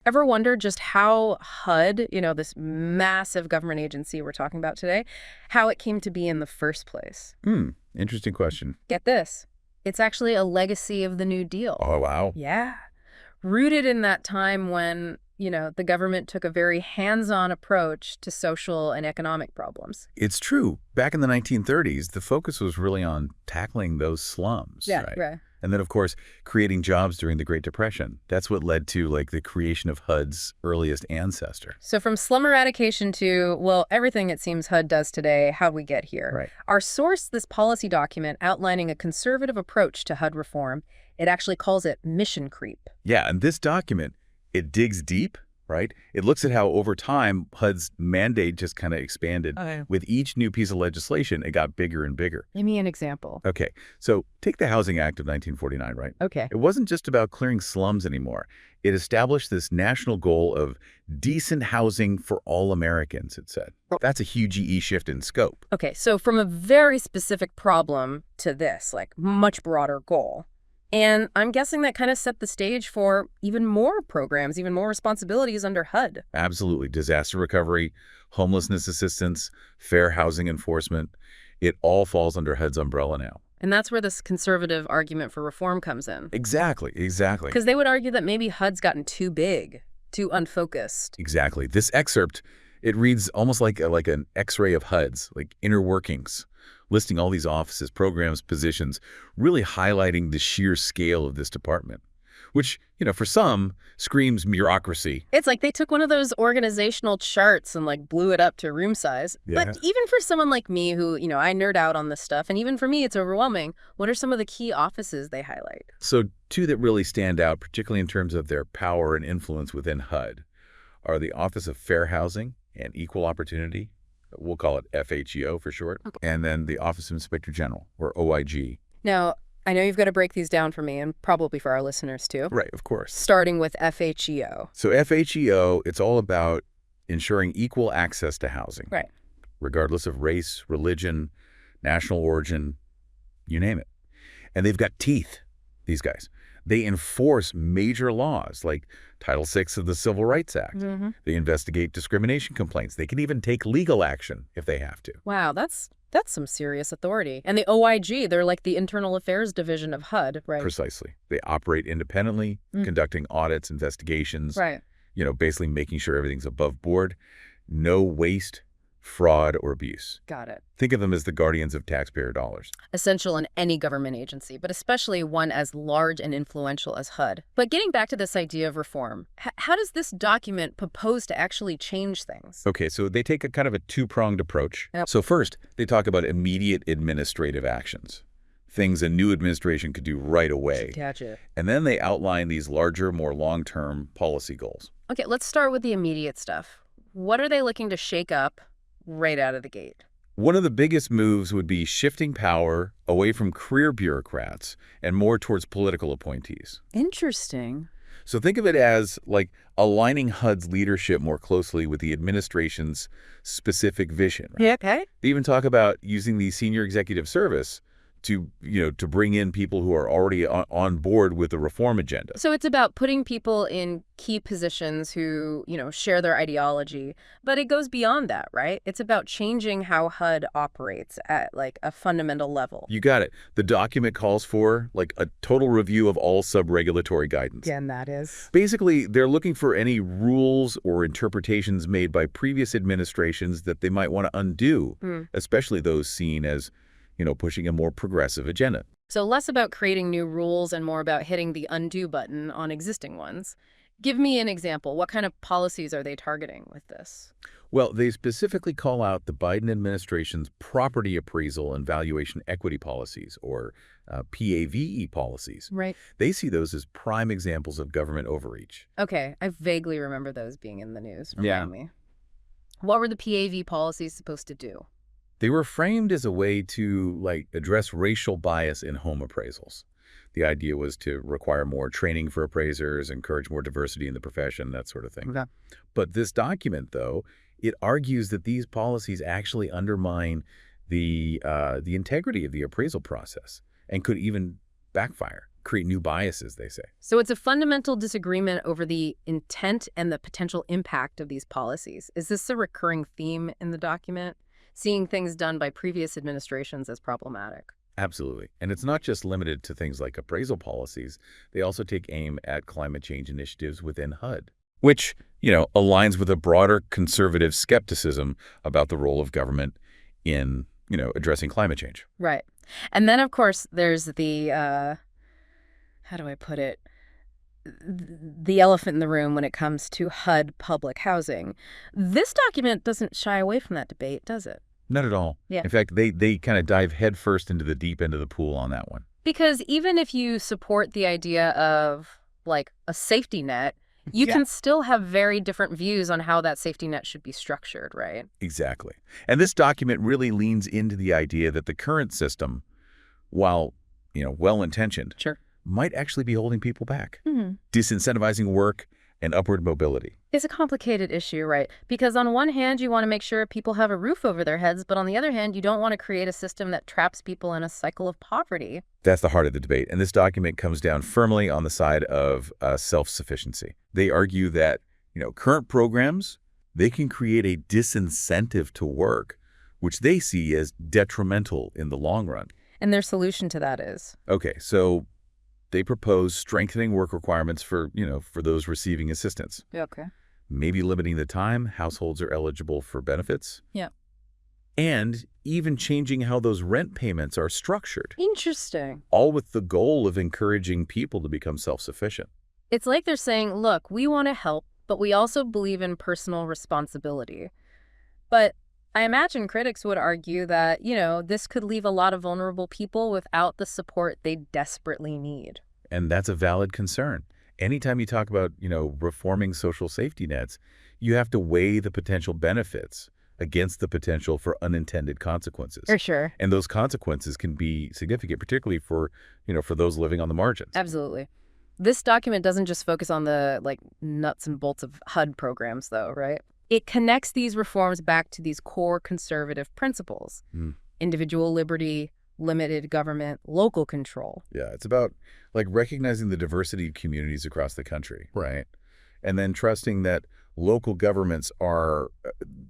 Ever wonder just how HUD, this massive government agency we're talking about today, how it came to be in the first place? Interesting question. Get this. It's actually a legacy of the New Deal. Oh, wow. Yeah. Rooted in that time when, the government took a very hands-on approach to social and economic problems. It's true. Back in the 1930s, the focus was really on tackling those slums, Yeah, right? right. And then, of course, creating jobs during the Great Depression. That's what led to, like, the creation of HUD's earliest ancestor. So from slum eradication to, well, everything it seems HUD does today, how'd we get here? Right. Our source, this policy document outlining a conservative approach to HUD reform, it actually calls it mission creep. Yeah, and this document, it digs deep, right? It looks at how, over time, HUD's mandate just kind of expanded. Okay. With each new piece of legislation, it got bigger and bigger. Give me an example. Okay, so take the Housing Act of 1949, right? Okay. It wasn't just about clearing slums anymore. It established this national goal of decent housing for all Americans, it said. That's a huge shift in scope. Okay, so from a very specific problem to this, like, much broader goal. And I'm guessing that kind of set the stage for even more programs, even more responsibilities under HUD. Absolutely. Disaster recovery, homelessness assistance, fair housing enforcement. It all falls under HUD's umbrella now. And that's where this conservative argument for reform comes in. Exactly. Because they would argue that maybe HUD's gotten too big, too unfocused. Exactly. This excerpt, it reads almost like an X-ray of HUD's, like inner workings, listing all these offices, programs, positions, really highlighting the sheer scale of this department, which, for some, screams bureaucracy. It's like they took one of those organizational charts and, like, blew it up to room size. Yeah. But even for someone like me who, I nerd out on this stuff, and even for me it's overwhelming, what are some of the key offices they highlight? So two that really stand out, particularly in terms of their power and influence within HUD, are the Office of Fair Housing and Equal Opportunity. We'll call it FHEO for short. Okay. And then the Office of Inspector General, or OIG. Now, I know you've got to break these down for me, and probably for our listeners too. Right, of course. Starting with FHEO. So FHEO, it's all about ensuring equal access to housing. Right. Regardless of race, religion, national origin, you name it. And they've got teeth, these guys. They enforce major laws like Title VI of the Civil Rights Act. Mm-hmm. They investigate discrimination complaints. They can even take legal action if they have to. Wow, that's some serious authority. And the OIG, they're like the Internal Affairs Division of HUD, right? Precisely. They operate independently, conducting audits, investigations, Right. Basically making sure everything's above board. No waste, fraud, or abuse. Got it. Think of them as the guardians of taxpayer dollars. Essential in any government agency, but especially one as large and influential as HUD. But getting back to this idea of reform, how does this document propose to actually change things? Okay, so they take a kind of a two-pronged approach. Yep. So first, they talk about immediate administrative actions, things a new administration could do right away. Gotcha. And then they outline these larger, more long-term policy goals. Okay, let's start with the immediate stuff. What are they looking to shake up right out of the gate? One of the biggest moves would be shifting power away from career bureaucrats and more towards political appointees. Interesting. So think of it as like aligning HUD's leadership more closely with the administration's specific vision. Right? Yeah, okay. They even talk about using the senior executive service to bring in people who are already on board with the reform agenda. So it's about putting people in key positions who, share their ideology. But it goes beyond that, right? It's about changing how HUD operates at, like, a fundamental level. You got it. The document calls for, like, a total review of all sub-regulatory guidance. Again, that is. Basically, they're looking for any rules or interpretations made by previous administrations that they might want to undo, especially those seen as pushing a more progressive agenda. So less about creating new rules and more about hitting the undo button on existing ones. Give me an example. What kind of policies are they targeting with this? Well, they specifically call out the Biden administration's property appraisal and valuation equity policies, or PAVE policies. Right. They see those as prime examples of government overreach. Okay, I vaguely remember those being in the news. Yeah. Remind me. What were the PAV policies supposed to do? They were framed as a way to, address racial bias in home appraisals. The idea was to require more training for appraisers, encourage more diversity in the profession, that sort of thing. Okay. But this document, though, it argues that these policies actually undermine the integrity of the appraisal process and could even backfire. create new biases, they say. So it's a fundamental disagreement over the intent and the potential impact of these policies. Is this a recurring theme in the document? Seeing things done by previous administrations as problematic. Absolutely. And it's not just limited to things like appraisal policies. They also take aim at climate change initiatives within HUD, which, aligns with a broader conservative skepticism about the role of government in, addressing climate change. Right. And then, of course, there's the, how do I put it? The elephant in the room when it comes to HUD public housing. This document doesn't shy away from that debate, does it? Not at all. Yeah. In fact, they kind of dive headfirst into the deep end of the pool on that one. Because even if you support the idea of, like, a safety net, you can still have very different views on how that safety net should be structured, right? Exactly. And this document really leans into the idea that the current system, while, well-intentioned, Sure. might actually be holding people back, Mm-hmm. disincentivizing work and upward mobility. It's a complicated issue, right? Because on one hand, you want to make sure people have a roof over their heads, but on the other hand, you don't want to create a system that traps people in a cycle of poverty. That's the heart of the debate. And this document comes down firmly on the side of self-sufficiency. They argue that, current programs, they can create a disincentive to work, which they see as detrimental in the long run. And their solution to that is? Okay, so they propose strengthening work requirements for those receiving assistance. Okay. Maybe limiting the time households are eligible for benefits. Yeah. And even changing how those rent payments are structured. Interesting. All with the goal of encouraging people to become self-sufficient. It's like they're saying, look, we want to help, but we also believe in personal responsibility. But I imagine critics would argue that, this could leave a lot of vulnerable people without the support they desperately need. And that's a valid concern. Anytime you talk about, reforming social safety nets, you have to weigh the potential benefits against the potential for unintended consequences. For sure. And those consequences can be significant, particularly for those living on the margins. Absolutely. This document doesn't just focus on the, nuts and bolts of HUD programs, though, right? It connects these reforms back to these core conservative principles. Individual liberty, limited government, local control. Yeah, it's about recognizing the diversity of communities across the country, right? And then trusting that local governments are,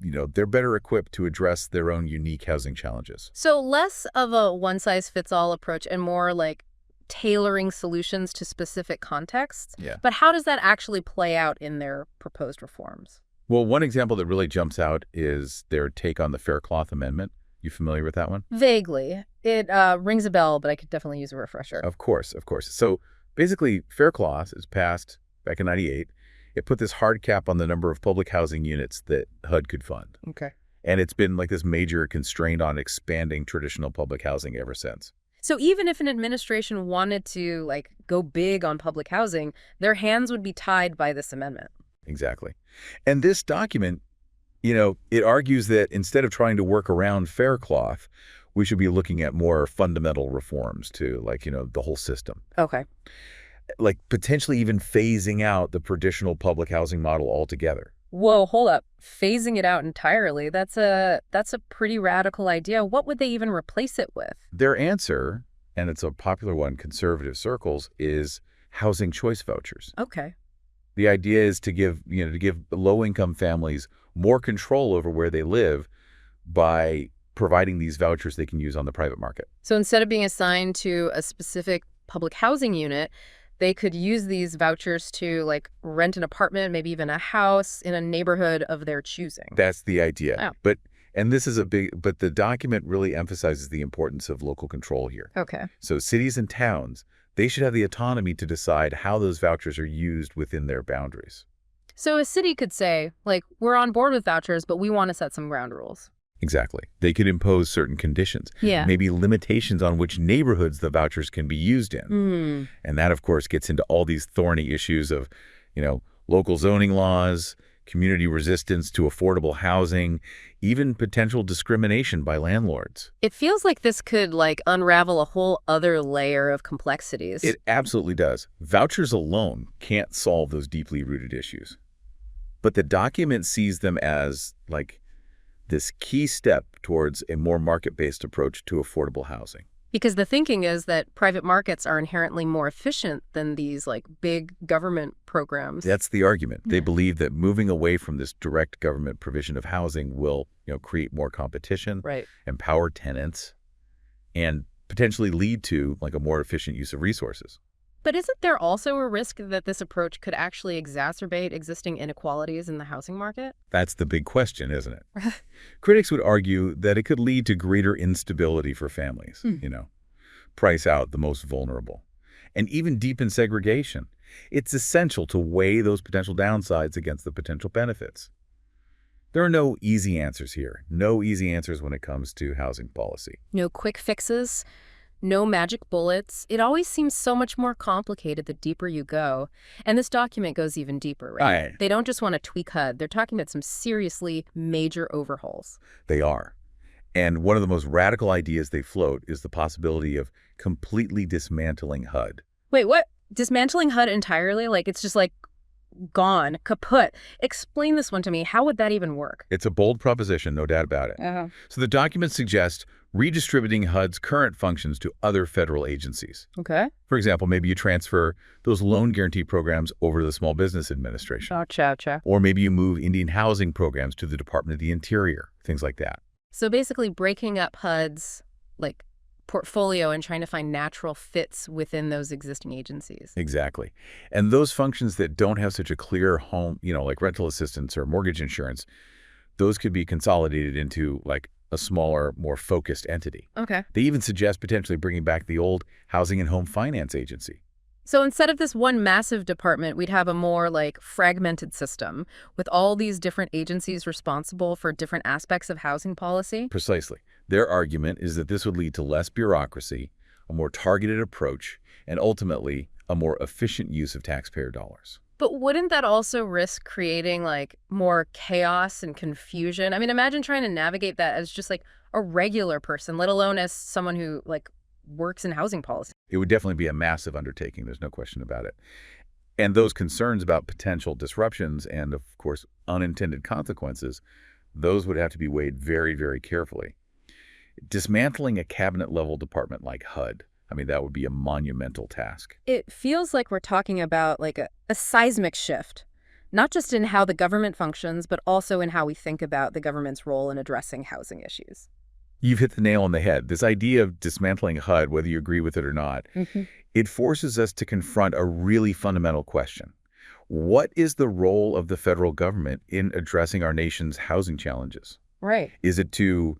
they're better equipped to address their own unique housing challenges. So less of a one-size-fits-all approach and more like tailoring solutions to specific contexts. Yeah. But how does that actually play out in their proposed reforms? Well, one example that really jumps out is their take on the Fair Cloth Amendment. You familiar with that one? Vaguely. It rings a bell, but I could definitely use a refresher. Of course, of course. So basically, Fair Cloth is passed back in '98. It put this hard cap on the number of public housing units that HUD could fund. Okay. And it's been this major constraint on expanding traditional public housing ever since. So even if an administration wanted to, go big on public housing, their hands would be tied by this amendment. Exactly. And this document, it argues that instead of trying to work around Fair Cloth, we should be looking at more fundamental reforms to, the whole system. Okay. Potentially even phasing out the traditional public housing model altogether. Whoa, hold up. Phasing it out entirely. That's a pretty radical idea. What would they even replace it with? Their answer, and it's a popular one in conservative circles, is housing choice vouchers. Okay. The idea is to give low-income families more control over where they live by providing these vouchers they can use on the private market. So instead of being assigned to a specific public housing unit, they could use these vouchers to rent an apartment, maybe even a house in a neighborhood of their choosing. That's the idea. Oh. But the document really emphasizes the importance of local control here. Okay. So cities and towns, they should have the autonomy to decide how those vouchers are used within their boundaries. So a city could say, we're on board with vouchers, but we want to set some ground rules. Exactly. They could impose certain conditions. Yeah. Maybe limitations on which neighborhoods the vouchers can be used in. And that, of course, gets into all these thorny issues of, local zoning laws, community resistance to affordable housing, even potential discrimination by landlords. It feels like this could unravel a whole other layer of complexities. It absolutely does. Vouchers alone can't solve those deeply rooted issues. But the document sees them as this key step towards a more market-based approach to affordable housing. Because the thinking is that private markets are inherently more efficient than these like big government programs. That's the argument. They Yeah. believe that moving away from this direct government provision of housing will, create more competition, Right. empower tenants, and potentially lead to like a more efficient use of resources. But isn't there also a risk that this approach could actually exacerbate existing inequalities in the housing market? That's the big question, isn't it? Critics would argue that it could lead to greater instability for families, price out the most vulnerable, and even deepen segregation. It's essential to weigh those potential downsides against the potential benefits. There are no easy answers here, no easy answers when it comes to housing policy. No quick fixes, no magic bullets. It always seems so much more complicated the deeper you go. And this document goes even deeper, right? Right. They don't just want to tweak HUD. They're talking about some seriously major overhauls. They are. And one of the most radical ideas they float is the possibility of completely dismantling HUD. Wait, what? Dismantling HUD entirely? Like it's just like gone, kaput. Explain this one to me. How would that even work? It's a bold proposition, no doubt about it. So the document suggests redistributing HUD's current functions to other federal agencies. Okay. For example, maybe you transfer those loan guarantee programs over to the Small Business Administration. Cha. Or maybe you move Indian housing programs to the Department of the Interior, things like that. So basically breaking up HUD's like portfolio and trying to find natural fits within those existing agencies. Exactly. And those functions that don't have such a clear home, like rental assistance or mortgage insurance, those could be consolidated into like a smaller, more focused entity. Okay. They even suggest potentially bringing back the old Housing and Home Finance Agency. So instead of this one massive department, we'd have a more like fragmented system with all these different agencies responsible for different aspects of housing policy. Precisely. Their argument is that this would lead to less bureaucracy, a more targeted approach, and ultimately a more efficient use of taxpayer dollars. But wouldn't that also risk creating like more chaos and confusion? I mean, imagine trying to navigate that as just like a regular person, let alone as someone who like works in housing policy. It would definitely be a massive undertaking. There's no question about it. And those concerns about potential disruptions and, of course, unintended consequences, those would have to be weighed very, very carefully. Dismantling a cabinet-level department like HUD, I mean, that would be a monumental task. It feels like we're talking about like a seismic shift, not just in how the government functions, but also in how we think about the government's role in addressing housing issues. You've hit the nail on the head. This idea of dismantling HUD, whether you agree with it or not, it forces us to confront a really fundamental question. What is the role of the federal government in addressing our nation's housing challenges? Right. Is it to,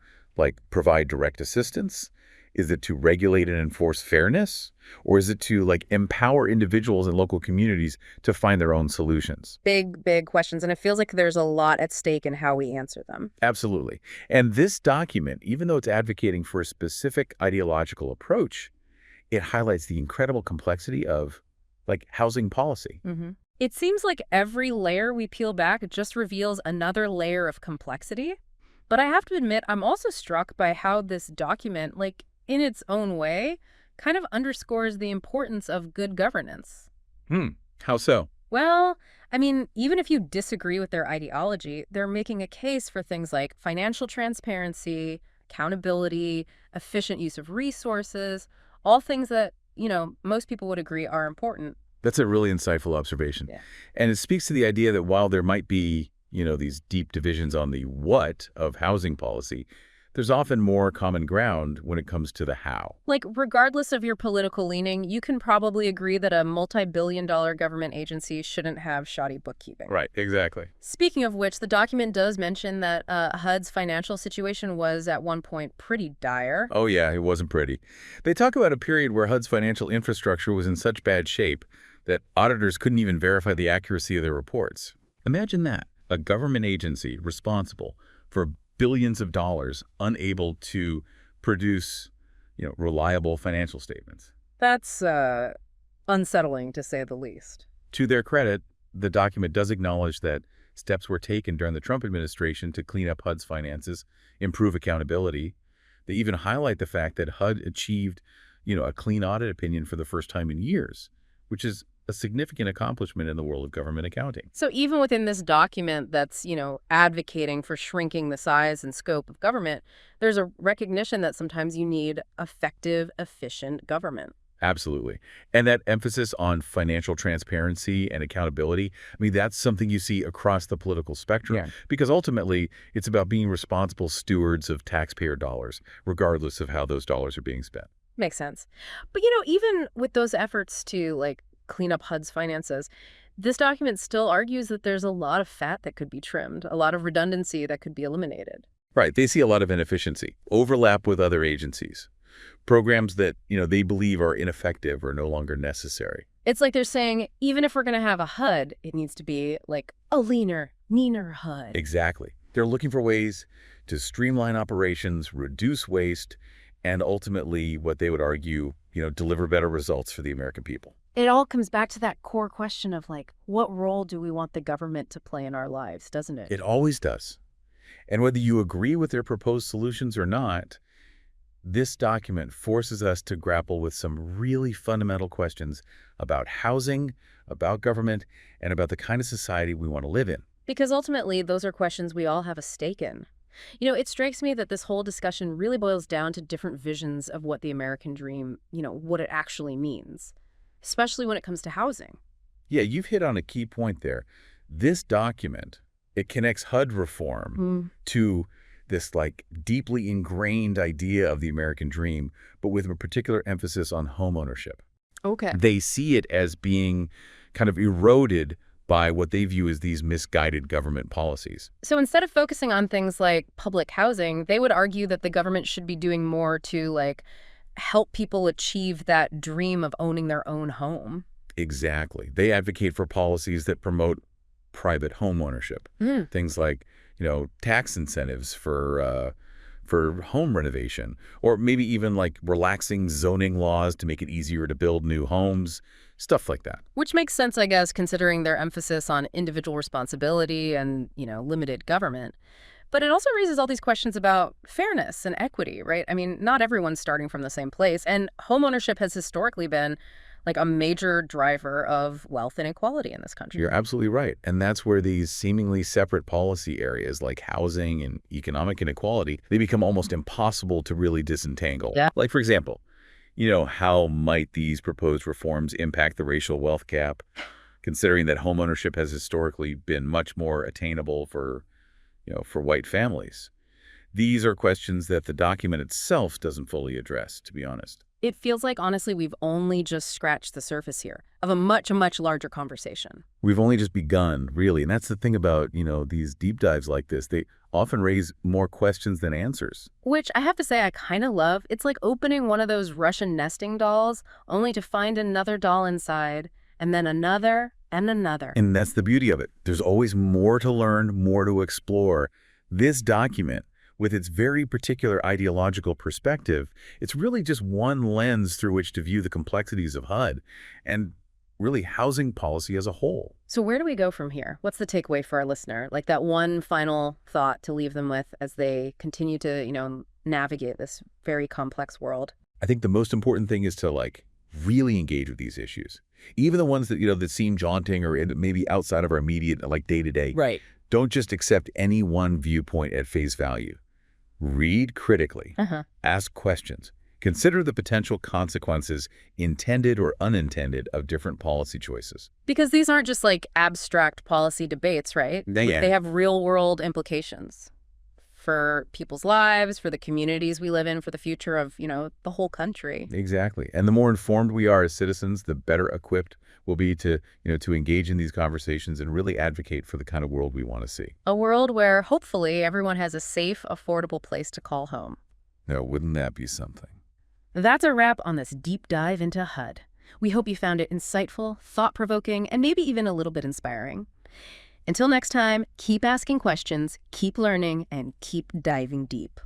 provide direct assistance? Is it to regulate and enforce fairness? Or is it to, empower individuals and local communities to find their own solutions? Big, big questions. And it feels like there's a lot at stake in how we answer them. Absolutely. And this document, even though it's advocating for a specific ideological approach, it highlights the incredible complexity of, housing policy. It seems like every layer we peel back just reveals another layer of complexity. But I have to admit, I'm also struck by how this document, in its own way, kind of underscores the importance of good governance. How so? Well, I mean, even if you disagree with their ideology, they're making a case for things like financial transparency, accountability, efficient use of resources, all things that, most people would agree are important. That's a really insightful observation. Yeah. And it speaks to the idea that while there might be, these deep divisions on the what of housing policy, there's often more common ground when it comes to the how. Regardless of your political leaning, you can probably agree that a multi-billion-dollar government agency shouldn't have shoddy bookkeeping. Right, exactly. Speaking of which, the document does mention that HUD's financial situation was at one point pretty dire. Oh yeah, it wasn't pretty. They talk about a period where HUD's financial infrastructure was in such bad shape that auditors couldn't even verify the accuracy of their reports. Imagine that, a government agency responsible for billions of dollars unable to produce, reliable financial statements. That's unsettling, to say the least. To their credit, the document does acknowledge that steps were taken during the Trump administration to clean up HUD's finances, improve accountability. They even highlight the fact that HUD achieved, a clean audit opinion for the first time in years, which is a significant accomplishment in the world of government accounting. So even within this document that's, advocating for shrinking the size and scope of government, there's a recognition that sometimes you need effective, efficient government. Absolutely. And that emphasis on financial transparency and accountability, I mean, that's something you see across the political spectrum. Yeah. Because ultimately, it's about being responsible stewards of taxpayer dollars, regardless of how those dollars are being spent. Makes sense. But, even with those efforts to, clean up HUD's finances, this document still argues that there's a lot of fat that could be trimmed, a lot of redundancy that could be eliminated. Right. They see a lot of inefficiency, overlap with other agencies, programs that, they believe are ineffective or no longer necessary. It's like they're saying, even if we're going to have a HUD, it needs to be like a leaner, meaner HUD. Exactly. They're looking for ways to streamline operations, reduce waste, and ultimately, what they would argue, deliver better results for the American people. It all comes back to that core question of, what role do we want the government to play in our lives, doesn't it? It always does. And whether you agree with their proposed solutions or not, this document forces us to grapple with some really fundamental questions about housing, about government, and about the kind of society we want to live in. Because ultimately, those are questions we all have a stake in. It strikes me that this whole discussion really boils down to different visions of what the American dream, what it actually means, especially when it comes to housing. Yeah, you've hit on a key point there. This document, it connects HUD reform to this deeply ingrained idea of the American dream, but with a particular emphasis on homeownership. Okay. They see it as being kind of eroded by what they view as these misguided government policies. So instead of focusing on things like public housing, they would argue that the government should be doing more to help people achieve that dream of owning their own home. Exactly. They advocate for policies that promote private home ownership. Things like, tax incentives for home renovation, or maybe even relaxing zoning laws to make it easier to build new homes, stuff like that. Which makes sense, I guess, considering their emphasis on individual responsibility and, limited government. But it also raises all these questions about fairness and equity, right? I mean, not everyone's starting from the same place, and homeownership has historically been a major driver of wealth inequality in this country. You're absolutely right. And that's where these seemingly separate policy areas like housing and economic inequality, they become almost impossible to really disentangle. Yeah. For example, how might these proposed reforms impact the racial wealth gap, considering that homeownership has historically been much more attainable for white families? These are questions that the document itself doesn't fully address, to be honest. It feels like, honestly, we've only just scratched the surface here of a much larger conversation. We've only just begun, really. And that's the thing about, these deep dives like this. They often raise more questions than answers. Which I have to say I kind of love. It's like opening one of those Russian nesting dolls only to find another doll inside, and then another and another. And that's the beauty of it. There's always more to learn, more to explore. This document, with its very particular ideological perspective, it's really just one lens through which to view the complexities of HUD and really housing policy as a whole. So where do we go from here? What's the takeaway for our listener? That one final thought to leave them with as they continue to, navigate this very complex world. I think the most important thing is to really engage with these issues. Even the ones that, that seem jaunting or maybe outside of our immediate day-to-day. Right. Don't just accept any one viewpoint at face value. Read critically, ask questions, consider the potential consequences, intended or unintended, of different policy choices. Because these aren't just abstract policy debates, right? They have real-world implications for people's lives, for the communities we live in, for the future of, the whole country. Exactly. And the more informed we are as citizens, the better equipped we'll be to engage in these conversations and really advocate for the kind of world we want to see. A world where hopefully everyone has a safe, affordable place to call home. Now, wouldn't that be something? That's a wrap on this deep dive into HUD. We hope you found it insightful, thought-provoking, and maybe even a little bit inspiring. Until next time, keep asking questions, keep learning, and keep diving deep.